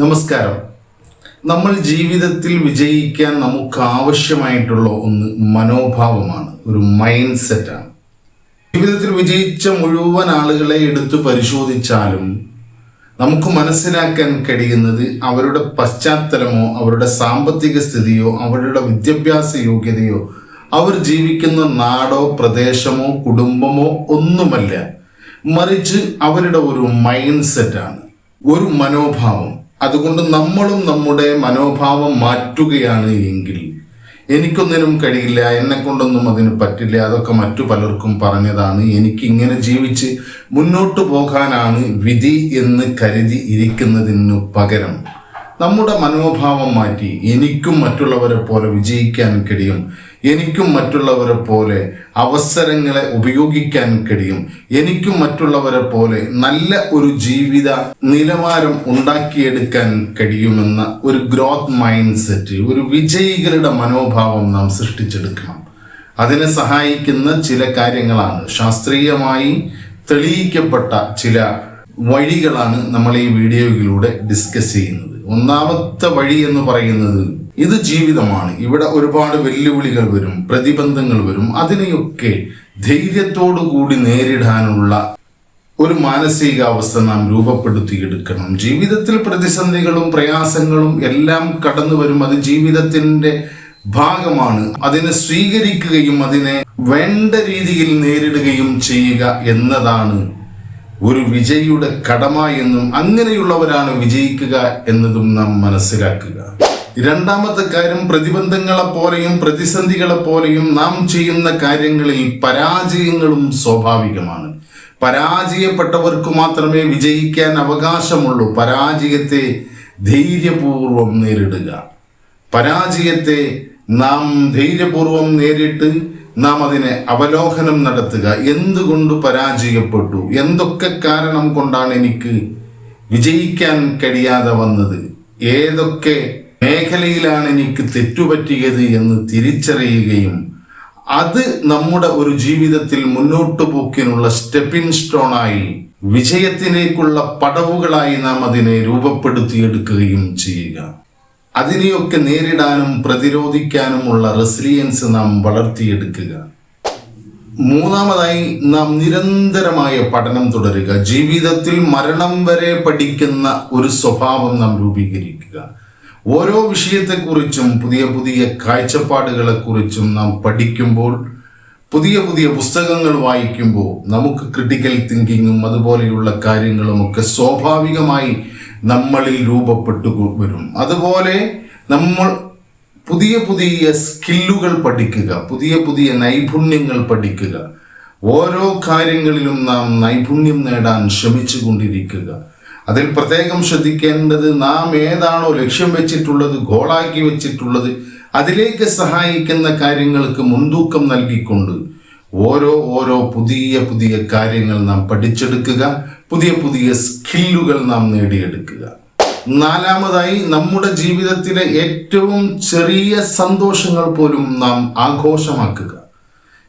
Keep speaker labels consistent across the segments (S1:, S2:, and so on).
S1: നമസ്കാരം. നമ്മൾ ജീവിതത്തിൽ വിജയിക്കാൻ നമുക്ക് ആവശ്യമായിട്ടുള്ള ഒന്ന് മനോഭാവമാണ്, ഒരു മൈൻഡ് സെറ്റാണ്. ജീവിതത്തിൽ വിജയിച്ച മുഴുവൻ ആളുകളെ എടുത്തു പരിശോധിച്ചാലും നമുക്ക് മനസ്സിലാക്കാൻ കഴിയുന്നത് അവരുടെ പശ്ചാത്തലമോ അവരുടെ സാമ്പത്തിക സ്ഥിതിയോ അവരുടെ വിദ്യാഭ്യാസ യോഗ്യതയോ അവർ ജീവിക്കുന്ന നാടോ പ്രദേശമോ കുടുംബമോ ഒന്നുമല്ല, മറിച്ച് അവരുടെ ഒരു മൈൻഡ് സെറ്റാണ്, ഒരു മനോഭാവം. അതുകൊണ്ട് നമ്മളും നമ്മുടെ മനോഭാവം മാറ്റുകയാണ് എങ്കിൽ എനിക്കൊന്നിനും കഴിയില്ല, എന്നെ കൊണ്ടൊന്നും അതിന് പറ്റില്ല, അതൊക്കെ മറ്റു പലർക്കും പറഞ്ഞതാണ്, എനിക്ക് ഇങ്ങനെ ജീവിച്ച് മുന്നോട്ട് പോകാനാണ് വിധി എന്ന് കരുതി ഇരിക്കുന്നതിനു പകരം നമ്മുടെ മനോഭാവം മാറ്റി എനിക്കും മറ്റുള്ളവരെ പോലെ വിജയിക്കാൻ കഴിയും, എനിക്കും മറ്റുള്ളവരെ പോലെ അവസരങ്ങളെ ഉപയോഗിക്കാൻ കഴിയും, എനിക്കും മറ്റുള്ളവരെ പോലെ നല്ല ഒരു ജീവിത നിലവാരം ഉണ്ടാക്കിയെടുക്കാൻ കഴിയുമെന്ന ഒരു ഗ്രോത്ത് മൈൻഡ് സെറ്റ്, ഒരു വിജയികളുടെ മനോഭാവം നാം സൃഷ്ടിച്ചെടുക്കണം. അതിനെ സഹായിക്കുന്ന ചില കാര്യങ്ങളാണ്, ശാസ്ത്രീയമായി തെളിയിക്കപ്പെട്ട ചില വഴികളാണ് നമ്മൾ ഈ വീഡിയോയിലൂടെ ഡിസ്കസ് ചെയ്യുന്നത്. ഒന്നാമത്തെ വഴി എന്ന് പറയുന്നത്, ഇത് ജീവിതമാണ്, ഇവിടെ ഒരുപാട് വെല്ലുവിളികൾ വരും, പ്രതിബന്ധങ്ങൾ വരും, അതിനെയൊക്കെ ധൈര്യത്തോടു കൂടി നേരിടാനുള്ള ഒരു മാനസികാവസ്ഥ നാം രൂപപ്പെടുത്തിയെടുക്കണം. ജീവിതത്തിൽ പ്രതിസന്ധികളും പ്രയാസങ്ങളും എല്ലാം കടന്നു വരും, അത് ജീവിതത്തിന്റെ ഭാഗമാണ്. അതിനെ സ്വീകരിക്കുകയും അതിനെ വേണ്ട രീതിയിൽ നേരിടുകയും ചെയ്യുക എന്നതാണ് ഒരു വിജയിയുടെ കടമ എന്നും അങ്ങനെയുള്ളവരാണ് വിജയിക്കുക എന്നതും നാം മനസ്സിലാക്കുക. രണ്ടാമത്തെ കാര്യം, പ്രതിബന്ധങ്ങളെ പോലെയും പ്രതിസന്ധികളെ പോലെയും നാം ചെയ്യുന്ന കാര്യങ്ങളിൽ പരാജയങ്ങളും സ്വാഭാവികമാണ്. പരാജയപ്പെട്ടവർക്ക് മാത്രമേ വിജയിക്കാൻ അവകാശമുള്ളൂ. പരാജയത്തെ ധൈര്യപൂർവം നേരിടുക, പരാജയത്തെ നാം ധൈര്യപൂർവം നേരിട്ട് നാം അതിനെ അവലോകനം നടത്തുക. എന്തുകൊണ്ട് പരാജയപ്പെട്ടു, എന്തൊക്കെ കാരണം കൊണ്ടാണ് എനിക്ക് വിജയിക്കാൻ കഴിയാതെ വന്നത്, ഏതൊക്കെ മേഖലയിലാണ് എനിക്ക് തെറ്റുപറ്റിയത് എന്ന് തിരിച്ചറിയുകയും അത് നമ്മുടെ ഒരു ജീവിതത്തിൽ മുന്നോട്ടു പോക്കിനുള്ള സ്റ്റെപ്പിംഗ് സ്റ്റോണായി, വിജയത്തിലേക്കുള്ള പടവുകളായി നാം അതിനെ രൂപപ്പെടുത്തിയെടുക്കുകയും ചെയ്യുക. അതിനെയൊക്കെ നേരിടാനും പ്രതിരോധിക്കാനുമുള്ള റെസിലിയൻസ് നാം വളർത്തിയെടുക്കുക. മൂന്നാമതായി, നാം നിരന്തരമായ പഠനം തുടരുക. ജീവിതത്തിൽ മരണം വരെ പഠിക്കുന്ന ഒരു സ്വഭാവം നാം രൂപീകരിക്കുക. ഓരോ വിഷയത്തെക്കുറിച്ചും പുതിയ പുതിയ കാഴ്ചപ്പാടുകളെക്കുറിച്ചും നാം പഠിക്കുമ്പോൾ, പുതിയ പുതിയ പുസ്തകങ്ങൾ വായിക്കുമ്പോൾ നമുക്ക് ക്രിട്ടിക്കൽ തിങ്കിങ്ങും അതുപോലെയുള്ള കാര്യങ്ങളുമൊക്കെ സ്വാഭാവികമായി നമ്മളിൽ രൂപപ്പെട്ടു വരും. അതുപോലെ നമ്മൾ പുതിയ പുതിയ സ്കില്ലുകൾ പഠിക്കുക, പുതിയ പുതിയ നൈപുണ്യങ്ങൾ പഠിക്കുക. ഓരോ കാര്യങ്ങളിലും നാം നൈപുണ്യം നേടാൻ ശ്രമിച്ചു കൊണ്ടിരിക്കുക. അതിൽ പ്രത്യേകം ശ്രദ്ധിക്കേണ്ടത്, നാം ഏതാണോ ലക്ഷ്യം വെച്ചിട്ടുള്ളത്, ഗോളാക്കി വെച്ചിട്ടുള്ളത്, അതിലേക്ക് സഹായിക്കുന്ന കാര്യങ്ങൾക്ക് മുൻതൂക്കം നൽകിക്കൊണ്ട് ഓരോ പുതിയ പുതിയ കാര്യങ്ങൾ നാം പഠിച്ചെടുക്കുക, പുതിയ പുതിയ സ്കില്ലുകൾ നാം നേടിയെടുക്കുക. നാലാമതായി, നമ്മുടെ ജീവിതത്തിലെ ഏറ്റവും ചെറിയ സന്തോഷങ്ങൾ പോലും നാം ആഘോഷമാക്കുക.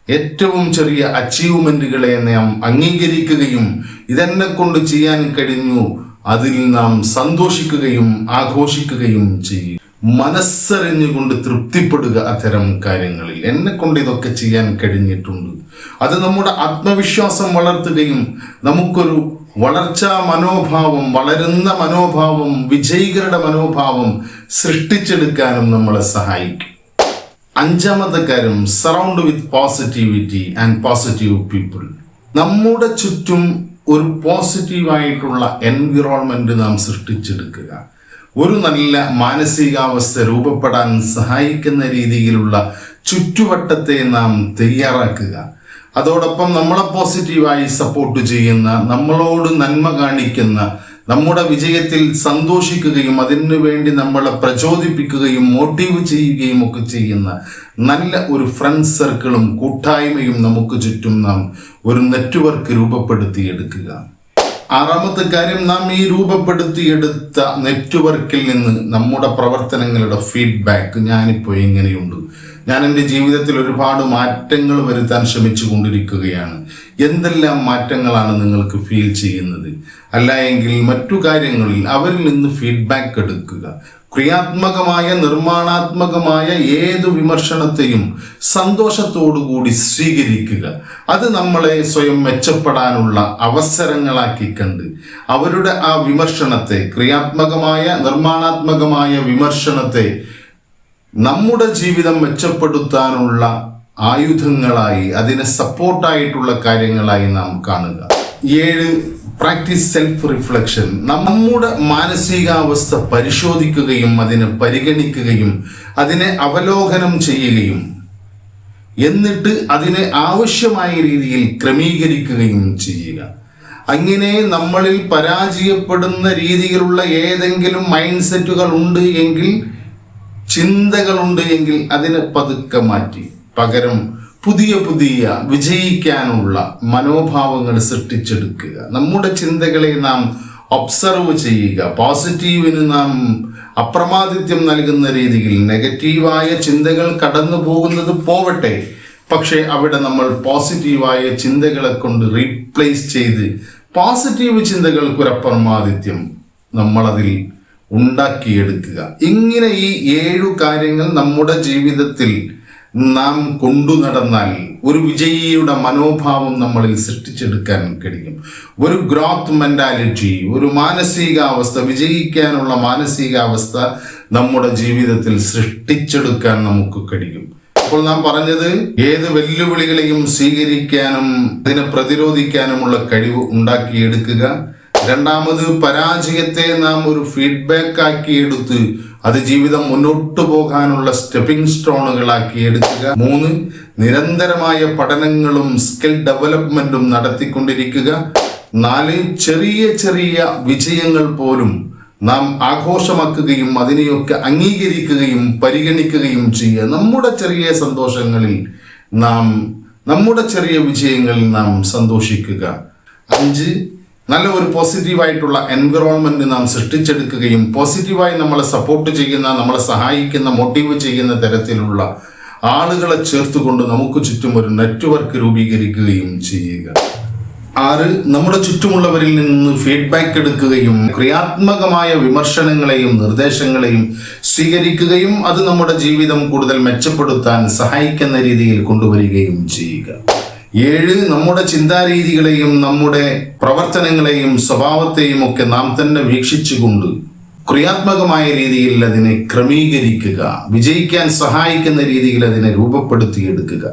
S1: ഏറ്റവും ചെറിയ അച്ചീവ്മെന്റുകളെ നാം അംഗീകരിക്കുകയും ഇതെന്നെ കൊണ്ട് ചെയ്യാൻ കഴിഞ്ഞു, അതിൽ നാം സന്തോഷിക്കുകയും ആഘോഷിക്കുകയും ചെയ്യും. മനസ്സറിഞ്ഞുകൊണ്ട് തൃപ്തിപ്പെടുക അത്തരം കാര്യങ്ങളിൽ. എന്നെ കൊണ്ട് ഇതൊക്കെ ചെയ്യാൻ കഴിഞ്ഞിട്ടുണ്ട്. അത് നമ്മുടെ ആത്മവിശ്വാസം വളർത്തുകയും നമുക്കൊരു വളർച്ചാ മനോഭാവം, വളരുന്ന മനോഭാവം, വിജയികളുടെ മനോഭാവം സൃഷ്ടിച്ചെടുക്കാനും നമ്മളെ സഹായിക്കും. അഞ്ചാമത്തെ കാര്യം, surround with positivity and positive people. നമ്മുടെ ചുറ്റും ഒരു പോസിറ്റീവായിട്ടുള്ള എൻവിറോൺമെന്റ് നാം സൃഷ്ടിച്ചെടുക്കുക. ഒരു നല്ല മാനസികാവസ്ഥ രൂപപ്പെടാൻ സഹായിക്കുന്ന രീതിയിലുള്ള ചുറ്റുവട്ടത്തെ നാം തയ്യാറാക്കുക. അതോടൊപ്പം നമ്മളെ പോസിറ്റീവായി സപ്പോർട്ട് ചെയ്യുന്ന, നമ്മളോട് നന്മ കാണിക്കുന്ന, നമ്മുടെ വിജയത്തിൽ സന്തോഷിക്കുകയും അതിനു വേണ്ടി നമ്മളെ പ്രചോദിപ്പിക്കുകയും മോട്ടീവ് ചെയ്യുകയും ഒക്കെ ചെയ്യുന്ന നല്ല ഒരു ഫ്രണ്ട് സർക്കിളും കൂട്ടായ്മയും നമുക്ക് ചുറ്റും നാം ഒരു നെറ്റ്വർക്ക് രൂപപ്പെടുത്തിയെടുക്കുക. ആറാമത്തെ കാര്യം, നാം ഈ രൂപപ്പെടുത്തിയെടുത്ത നെറ്റ്വർക്കിൽ നിന്ന് നമ്മുടെ പ്രവർത്തനങ്ങളുടെ ഫീഡ്ബാക്ക്, ഞാനിപ്പോൾ എങ്ങനെയുണ്ട്, ഞാൻ എൻ്റെ ജീവിതത്തിൽ ഒരുപാട് മാറ്റങ്ങൾ വരുത്താൻ ശ്രമിച്ചു കൊണ്ടിരിക്കുകയാണ്. എന്തെല്ലാം മാറ്റങ്ങളാണ് നിങ്ങൾക്ക് ഫീൽ ചെയ്യുന്നത്? അല്ല എങ്കിൽ മറ്റു കാര്യങ്ങളിൽ അവരിൽ നിന്ന് ഫീഡ്ബാക്ക് എടുക്കുക. ക്രിയാത്മകമായ നിർമ്മാണാത്മകമായ ഏതു വിമർശനത്തെയും സന്തോഷത്തോടുകൂടി സ്വീകരിക്കുക. അത് നമ്മളെ സ്വയം മെച്ചപ്പെടാനുള്ള അവസരങ്ങളാക്കി കണ്ട് അവരുടെ ആ വിമർശനത്തെ, ക്രിയാത്മകമായ നിർമ്മാണാത്മകമായ വിമർശനത്തെ നമ്മുടെ ജീവിതം മെച്ചപ്പെടുത്താനുള്ള ആയുധങ്ങളായി, അതിനെ സപ്പോർട്ടായിട്ടുള്ള കാര്യങ്ങളായി നാം കാണുക. 7, പ്രാക്ടീസ് സെൽഫ് റിഫ്ലക്ഷൻ. നമ്മുടെ മാനസികാവസ്ഥ പരിശോധിക്കുകയും അതിനെ പരിഗണിക്കുകയും അതിനെ അവലോകനം ചെയ്യുകയും എന്നിട്ട് അതിനെ ആവശ്യമായ രീതിയിൽ ക്രമീകരിക്കുകയും ചെയ്യുക. അങ്ങനെ നമ്മളിൽ പരാജയപ്പെടുന്ന രീതിയിലുള്ള ഏതെങ്കിലും മൈൻഡ് സെറ്റുകൾ ഉണ്ട് എങ്കിൽ, ചിന്തകളുണ്ട് എങ്കിൽ അതിനെ പതുക്കെ മാറ്റി പകരം പുതിയ പുതിയ വിജയിക്കാനുള്ള മനോഭാവങ്ങൾ സൃഷ്ടിച്ചെടുക്കുക. നമ്മുടെ ചിന്തകളെ നാം ഒബ്സർവ് ചെയ്യുക. പോസിറ്റീവിന് നാം അപ്രമാദിത്യം നൽകുന്ന രീതിയിൽ നെഗറ്റീവായ ചിന്തകൾ കടന്നു പോകുന്നത് പോവട്ടെ, പക്ഷേ അവിടെ നമ്മൾ പോസിറ്റീവായ ചിന്തകളെ കൊണ്ട് റീപ്ലേസ് ചെയ്ത് പോസിറ്റീവ് ചിന്തകൾക്കൊരു അപ്രമാദിത്യം നമ്മളതിൽ ഉണ്ടാക്കിയെടുക്കുക. ഇങ്ങനെ ഈ 7 കാര്യങ്ങൾ നമ്മുടെ ജീവിതത്തിൽ നാം കൊണ്ടു നടന്നാൽ ഒരു വിജയിയുടെ മനോഭാവം നമ്മളിൽ സൃഷ്ടിച്ചെടുക്കാൻ കഴിയും. ഒരു ഗ്രോത്ത് മെന്റാലിറ്റി, ഒരു മാനസികാവസ്ഥ, വിജയിക്കാനുള്ള മാനസികാവസ്ഥ നമ്മുടെ ജീവിതത്തിൽ സൃഷ്ടിച്ചെടുക്കാൻ നമുക്ക് കഴിയും. അപ്പോൾ നാം പറഞ്ഞത്, ഏത് വെല്ലുവിളികളെയും സ്വീകരിക്കാനും അതിനെ പ്രതിരോധിക്കാനുമുള്ള കഴിവ് ഉണ്ടാക്കിയെടുക്കുക. 2, പരാജയത്തെ നാം ഒരു ഫീഡ്ബാക്ക് ആക്കി എടുത്ത് അത് ജീവിതം മുന്നോട്ട് പോകാനുള്ള സ്റ്റെപ്പിംഗ് സ്റ്റോണുകളാക്കി എടുക്കുക. 3, നിരന്തരമായ പഠനങ്ങളും സ്കിൽ ഡെവലപ്മെന്റും നടത്തിക്കൊണ്ടിരിക്കുക. 4, ചെറിയ ചെറിയ വിജയങ്ങൾ പോലും നാം ആഘോഷമാക്കുകയും അതിനെയൊക്കെ അംഗീകരിക്കുകയും പരിഗണിക്കുകയും ചെയ്യുക. നമ്മുടെ ചെറിയ സന്തോഷങ്ങളിൽ നാം, നമ്മുടെ ചെറിയ വിജയങ്ങളിൽ നാം സന്തോഷിക്കുക. 5, നല്ല ഒരു പോസിറ്റീവായിട്ടുള്ള എൻവിറോൺമെന്റ് നാം സൃഷ്ടിച്ചെടുക്കുകയും പോസിറ്റീവായി നമ്മളെ സപ്പോർട്ട് ചെയ്യുന്ന, നമ്മളെ സഹായിക്കുന്ന, മോട്ടീവ് ചെയ്യുന്ന തരത്തിലുള്ള ആളുകളെ ചേർത്തുകൊണ്ട് നമുക്ക് ചുറ്റും ഒരു നെറ്റ്വർക്ക് രൂപീകരിക്കുകയും ചെയ്യുക. 6, നമ്മുടെ ചുറ്റുമുള്ളവരിൽ നിന്ന് ഫീഡ്ബാക്ക് എടുക്കുകയും ക്രിയാത്മകമായ വിമർശനങ്ങളെയും നിർദ്ദേശങ്ങളെയും സ്വീകരിക്കുകയും അത് നമ്മുടെ ജീവിതം കൂടുതൽ മെച്ചപ്പെടുത്താൻ സഹായിക്കുന്ന രീതിയിൽ കൊണ്ടുവരികയും ചെയ്യുക. 7, നമ്മുടെ ചിന്താരീതികളെയും നമ്മുടെ പ്രവർത്തനങ്ങളെയും സ്വഭാവത്തെയും ഒക്കെ നാം തന്നെ വീക്ഷിച്ചുകൊണ്ട് ക്രിയാത്മകമായ രീതിയിൽ അതിനെ ക്രമീകരിക്കുക, വിജയിക്കാൻ സഹായിക്കുന്ന രീതിയിൽ അതിനെ രൂപപ്പെടുത്തിയെടുക്കുക.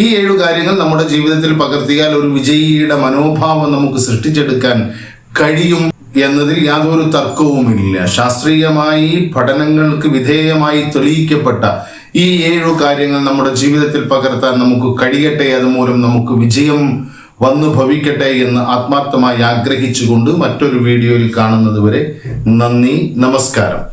S1: ഈ 7 കാര്യങ്ങൾ നമ്മുടെ ജീവിതത്തിൽ പകർത്തിയാൽ ഒരു വിജയിയുടെ മനോഭാവം നമുക്ക് സൃഷ്ടിച്ചെടുക്കാൻ കഴിയും എന്നതിൽ യാതൊരു തർക്കവുമില്ല. ശാസ്ത്രീയമായി പഠനങ്ങൾക്ക് വിധേയമായി തെളിയിക്കപ്പെട്ട ഈ 7 കാര്യങ്ങൾ നമ്മുടെ ജീവിതത്തിൽ പകർത്താൻ നമുക്ക് കഴിയട്ടെ. അതുമൂലം നമുക്ക് വിജയം വന്നു ഭവിക്കട്ടെ എന്ന് ആത്മാർത്ഥമായി ആഗ്രഹിച്ചുകൊണ്ട് മറ്റൊരു വീഡിയോയിൽ കാണുന്നത് വരെ നന്ദി, നമസ്കാരം.